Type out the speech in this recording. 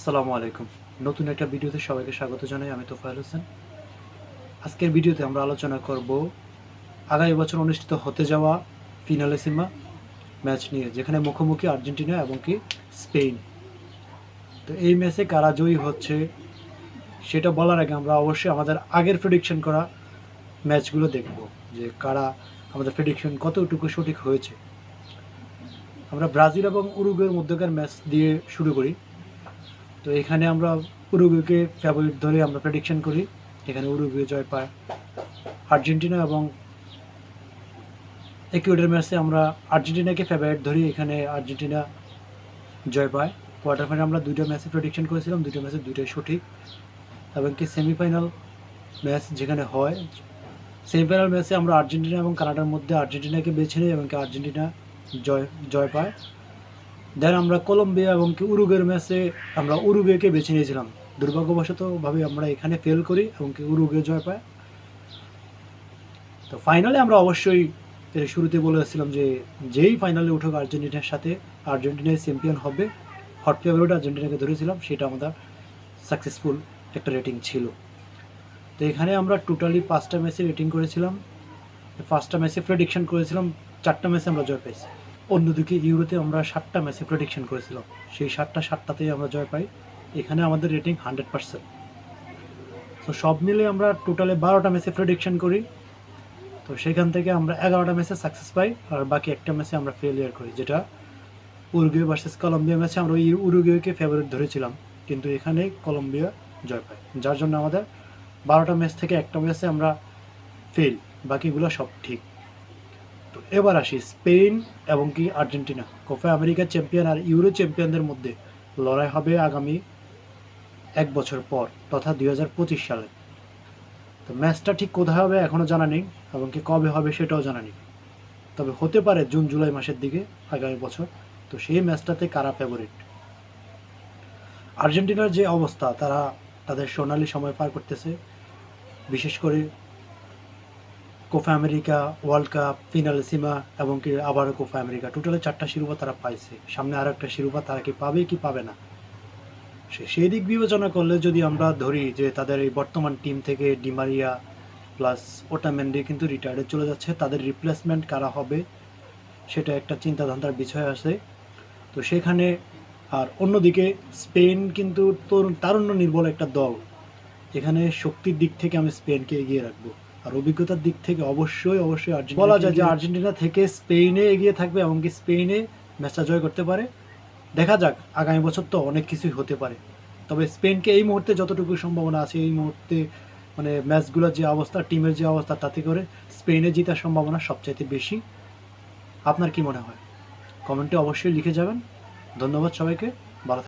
আসসালামু আলাইকুম। নতুন একটা ভিডিওতে সবাইকে স্বাগত জানাই। আমি তোফায়েল হোসেন। আজকের ভিডিওতে আমরা আলোচনা করব আগামী বছর অনুষ্ঠিত হতে যাওয়া ফিনালেসিমা ম্যাচ নিয়ে, যেখানে মুখোমুখি আর্জেন্টিনা এবং কি স্পেন। তো এই ম্যাচে কারা জয়ী হচ্ছে সেটা বলার আগে আমরা অবশ্যই আমাদের আগের প্রেডিকশন করা ম্যাচগুলো দেখব, যে কারা আমাদের প্রেডিকশন কতটুকু সঠিক হয়েছে। আমরা ব্রাজিল এবং উরুগুয়ের মধ্যকার ম্যাচ দিয়ে শুরু করি। তো এখানে আমরা উরুগুয়েকে ফেভারিট ধরে আমরা প্রেডিকশন করি। এখানে উরুগুয়ে জয় পায়। আর্জেন্টিনা এবং ইকুয়েডর ম্যাচে আমরা আর্জেন্টিনাকে ফেভারিট ধরি, এখানে আর্জেন্টিনা জয় পায়। কোয়ার্টার ফাইনাল আমরা দুইটা ম্যাচে প্রেডিকশন করেছিলাম, দুইটা ম্যাচে দুইটাই সঠিক। এবং কি সেমিফাইনাল ম্যাচ যেখানে হয়, সেমিফাইনাল ম্যাচে আমরা আর্জেন্টিনা এবং কানাডার মধ্যে আর্জেন্টিনাকে বেছে নিই এবং কি আর্জেন্টিনা জয় পায়। দেন আমরা কলম্বিয়া এবং কি উরুগুয়ের ম্যাচে আমরা উরুগুয়েকে বেছে নিয়েছিলাম। দুর্ভাগ্যবশতভাবে আমরা এখানে ফেল করি এবং কি উরুগুয়ে জয় পায়। তো ফাইনালে আমরা অবশ্যই শুরুতে বলেছিলাম যে যেই ফাইনালে উঠুক আর্জেন্টিনার সাথে, আর্জেন্টিনাই চ্যাম্পিয়ন হবে। হট ফেভারিট আর্জেন্টিনাকে ধরেছিলাম, সেটা আমাদের সাকসেসফুল একটা রেটিং ছিল। তো এখানে আমরা টোটালি 5টা ম্যাচে রেটিং করেছিলাম, 5টা ম্যাচে প্রেডিকশন করেছিলাম, 4টা ম্যাচে আমরা জয় পেয়েছি। অন্যদিকে ইউরোতে আমরা 7টা ম্যাচে প্রেডিকশন করেছিলাম, সেই 7টাতেই আমরা জয় পাই। এখানে আমাদের রেটিং 100%। তো সব মিলে আমরা টোটালে 12টা ম্যাচে প্রেডিকশন করি। তো সেখান থেকে আমরা 11টা ম্যাচে সাকসেস পাই, আর বাকি একটা ম্যাচে আমরা ফেলিয়ার করি, যেটা উরুগুয়ে ভার্সেস কলম্বিয়া ম্যাচে আমরা উরুগুয়েকে ফেভারিট ধরেছিলাম, কিন্তু এখানে কলম্বিয়া জয় পায়, যার জন্য আমাদের 12টা ম্যাচ থেকে একটা ম্যাচে আমরা ফেল, বাকিগুলো সব ঠিক। তো এবার আসি স্পেন এবং কি আর্জেন্টিনা, কোপা আমেরিকা চ্যাম্পিয়ন আর ইউরো চ্যাম্পিয়নদের মধ্যে লড়াই হবে আগামী 1 বছর পর, তথা 2025 সালে। তো ম্যাচটা ঠিক কোথায় হবে এখনও জানা নেই, এবং কি কবে হবে সেটাও জানা নেই, তবে হতে পারে জুন জুলাই মাসের দিকে আগামী বছর। তো সেই ম্যাচটাতে কারা ফেভারিট? আর্জেন্টিনার যে অবস্থা, তারা তাদের সোনালি সময় পার করতেছে, বিশেষ করে কোপা আমেরিকা, ওয়ার্ল্ড কাপ, ফিনালেসিমা এবং কি আবারও কোপা আমেরিকা, টোটালি 4টা শিরোপা তারা পাইছে। সামনে আরও একটা শিরোপা তারা কি পাবে কি পাবে না, সেই দিক বিবেচনা করলে যদি আমরা ধরি যে তাদের এই বর্তমান টিম থেকে ডিমারিয়া প্লাস ওটামেন্ডি কিন্তু রিটায়ার্ডে চলে যাচ্ছে, তাদের রিপ্লেসমেন্ট কারা হবে সেটা একটা চিন্তাধারার বিষয় আছে। তো সেখানে আর অন্যদিকে স্পেন কিন্তু তারুণ্য নির্ভর একটা দল, এখানে শক্তির দিক থেকে আমি স্পেনকে এগিয়ে রাখবো, আর অভিজ্ঞতার দিক থেকে অবশ্যই আর্জেন্টিনা বলা যায় যে আর্জেন্টিনা থেকে স্পেনে এগিয়ে থাকবে এবং কি স্পেনে ম্যাচটা জয় করতে পারে। দেখা যাক, আগামী বছর তো অনেক কিছুই হতে পারে, তবে স্পেনকে এই মুহূর্তে যতটুকু সম্ভাবনা আছে, এই মুহূর্তে মানে ম্যাচগুলোর যে অবস্থা, টিমের যে অবস্থা, তাতে করে স্পেনে জেতার সম্ভাবনা সবচাইতে বেশি। আপনার কি মনে হয়? কমেন্টে অবশ্যই লিখে যাবেন। ধন্যবাদ সবাইকে, ভালো